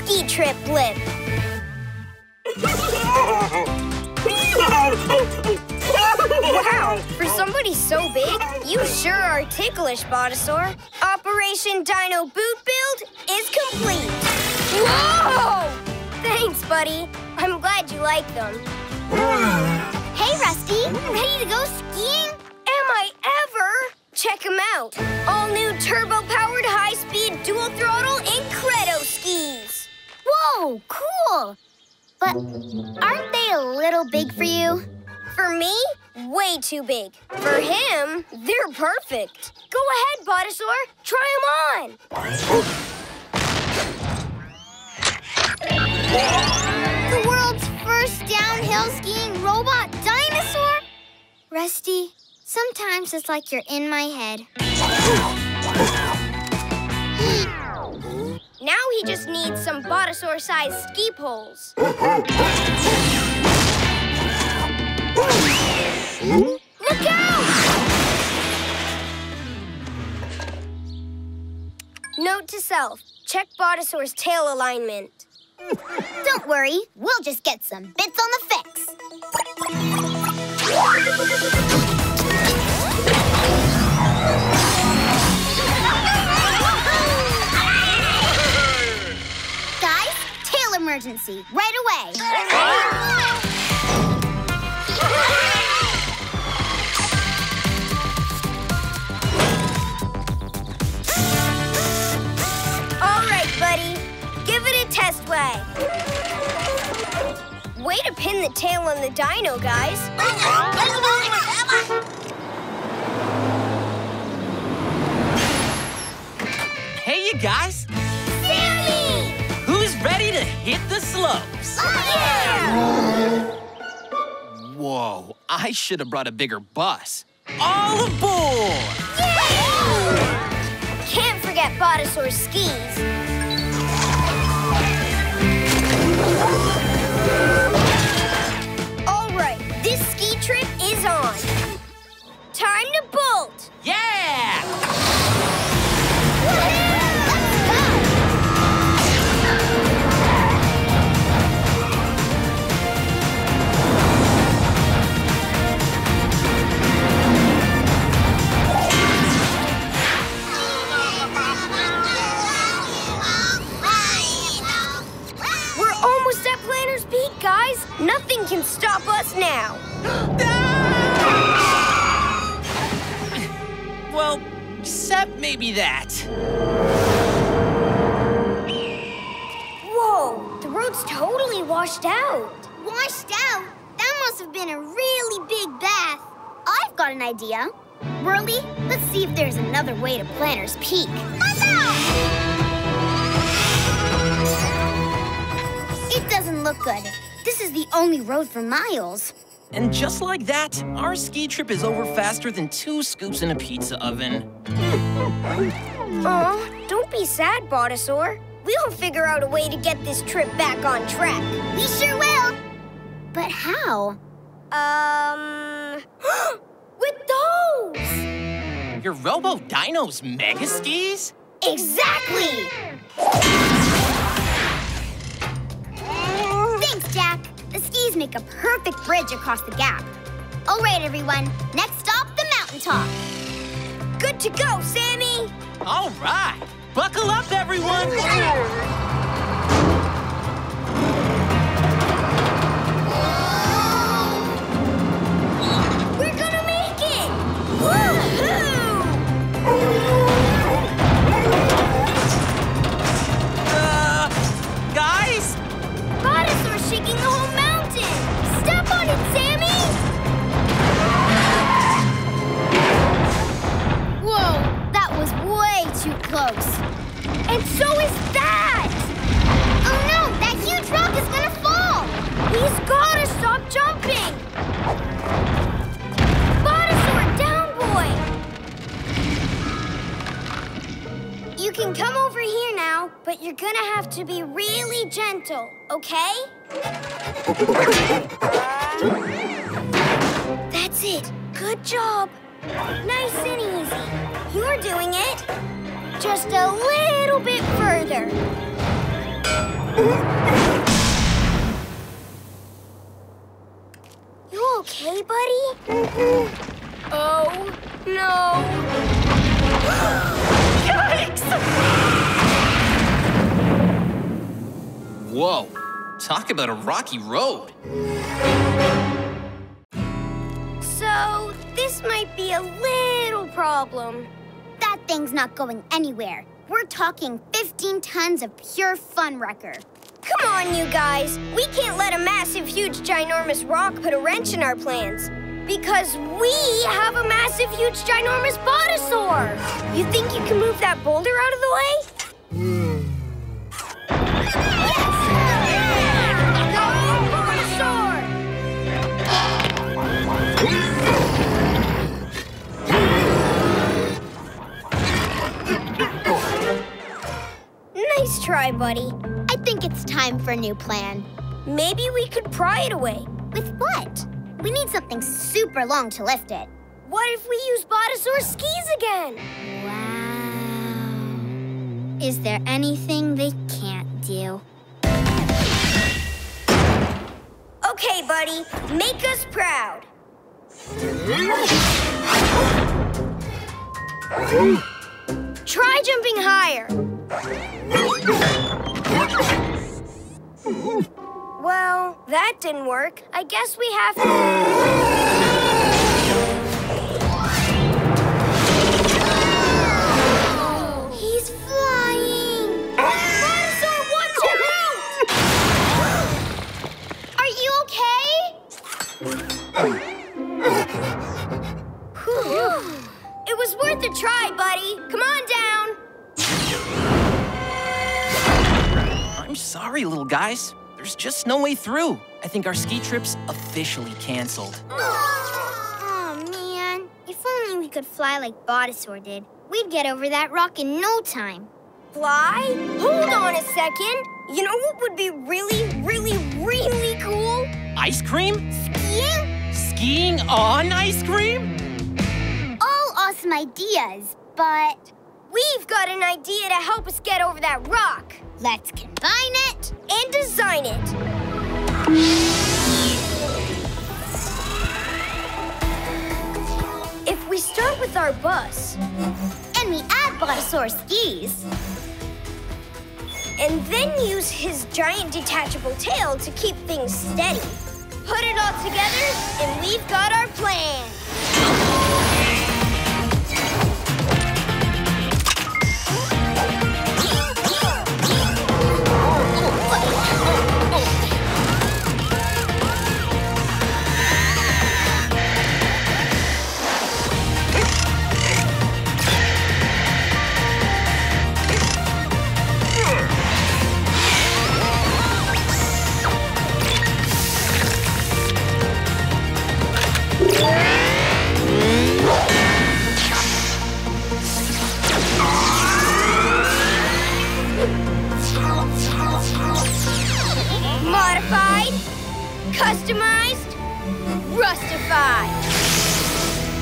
ski trip blip. Wow, for somebody so big, you sure are ticklish, Botasaur. Operation Dino Boot Build is complete. Whoa! Thanks, buddy. I'm glad you like them. Hey, Rusty, ready to go skiing? Am I ever? Check them out. All new turbo-powered high-speed dual-throttle Incredo skis. Whoa, cool. But aren't they a little big for you? For me, way too big. For him, they're perfect. Go ahead, Botasaur. Try them on. The world's first downhill skiing robot dinosaur? Rusty, sometimes it's like you're in my head. Now he just needs some Botasaur-sized ski poles. Look out! Note to self, check Botasaur's tail alignment. Don't worry, we'll just get some bits on the fix. Guys, tail emergency, right away. All right, buddy. Give it a test wag. Way to pin the tail on the dino, guys. Hey, you guys. Sammy! Who's ready to hit the slopes? Oh, yeah! Whoa, I should have brought a bigger bus. All aboard! Yay! Can't forget Botasaur's skis. All right, this ski trip is on. Time to bolt. Yeah! We're almost at Planter's Peak, guys. Nothing can stop us now. Well, except maybe that. Whoa, the road's totally washed out. Washed out? That must have been a really big bath. I've got an idea. Whirly, let's see if there's another way to Planter's Peak. It doesn't look good. This is the only road for miles. And just like that, our ski trip is over faster than 2 scoops in a pizza oven. Aw, don't be sad, Botasaur. We'll figure out a way to get this trip back on track. We sure will. But how? With those! Your Robo Dino's mega skis? Exactly! Thanks, Jack. The skis make a perfect bridge across the gap. All right, everyone. Next stop, the mountaintop. Good to go, Sammy! All right, buckle up, everyone! We're gonna make it! Woohoo! Guys? Botasaur's shaking the whole mountain! Step on it, Sammy! Whoa, that was way too close. And so is that! Oh no, that huge rock is gonna fall! He's gotta stop jumping! Botasaur, down, boy! You can come over here now, but you're gonna have to be really gentle, okay? That's it. Good job. Nice and easy. You're doing it. Just a little bit further. You okay, buddy? Oh, no. Yikes! Whoa, talk about a rocky road. So, this might be a little problem. That thing's not going anywhere. We're talking 15 tons of pure fun wrecker. Come on, you guys. We can't let a massive, huge, ginormous rock put a wrench in our plans. Because we have a massive, huge, ginormous Botasaur. You think you can move that boulder out of the way? Yes! Go, Botasaur! Nice try, buddy. I think it's time for a new plan. Maybe we could pry it away. With what? We need something super long to lift it. What if we use Botasaur's skis again? Wow. Is there anything they can't do? Okay, buddy. Make us proud. Try jumping higher. Well, that didn't work. I guess we have to... He's flying! Botasaur, watch out! Are you okay? Whew. It was worth a try, buddy. Come on down. I'm sorry, little guys. There's just no way through. I think our ski trip's officially canceled. Oh, man. If only we could fly like Botasaur did. We'd get over that rock in no time. Fly? Hold on a second. You know what would be really, really, really cool? Ice cream? Skiing? Skiing on ice cream? All awesome ideas, but We've got an idea to help us get over that rock. let's combine it. And design it. If we start with our bus, And we add Botasaur skis. and then use his giant detachable tail to keep things steady, put it all together, and we've got our plan. Modified, customized, Rustify.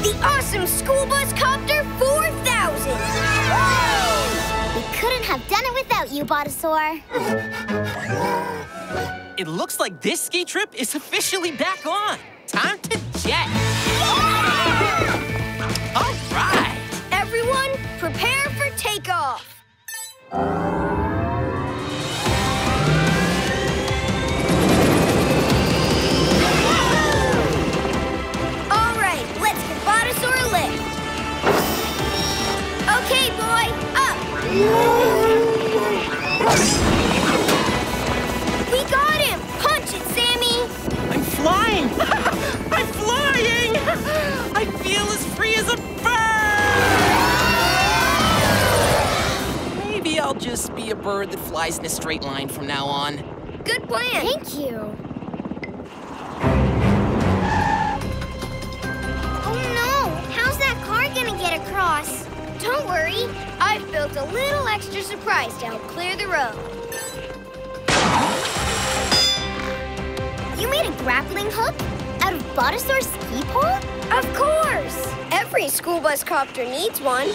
The awesome school bus copter 4000. We couldn't have done it without you, Botasaur. It looks like this ski trip is officially back on. Time to jet. All right. Everyone, prepare for takeoff. All right, let's give Botasaur a lift. Okay, boy, up. We got him. Punch it, Sammy. I'm flying. I'm flying. I feel as free as a bird. Maybe I'll just be a bird that flies in a straight line from now on. Good plan. Thank you. Oh no! How's that car gonna get across? Don't worry. I've built a little extra surprise to help clear the road. You made a grappling hook out of Botasaur's ski pole? Of course. Every school bus copter needs one.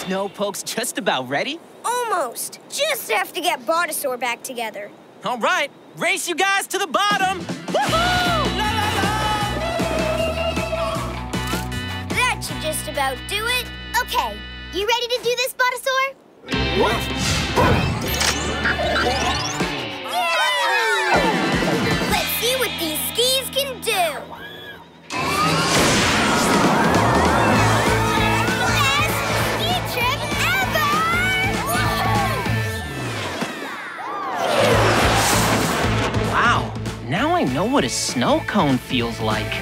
Snowpoke's just about ready? Almost. Just have to get Botasaur back together. All right, race you guys to the bottom! Woohoo! La, la, la! That should just about do it. Okay, you ready to do this, Botasaur? Yeah! Let's see what these skis can do. Best ski trip ever! Wow, now I know what a snow cone feels like.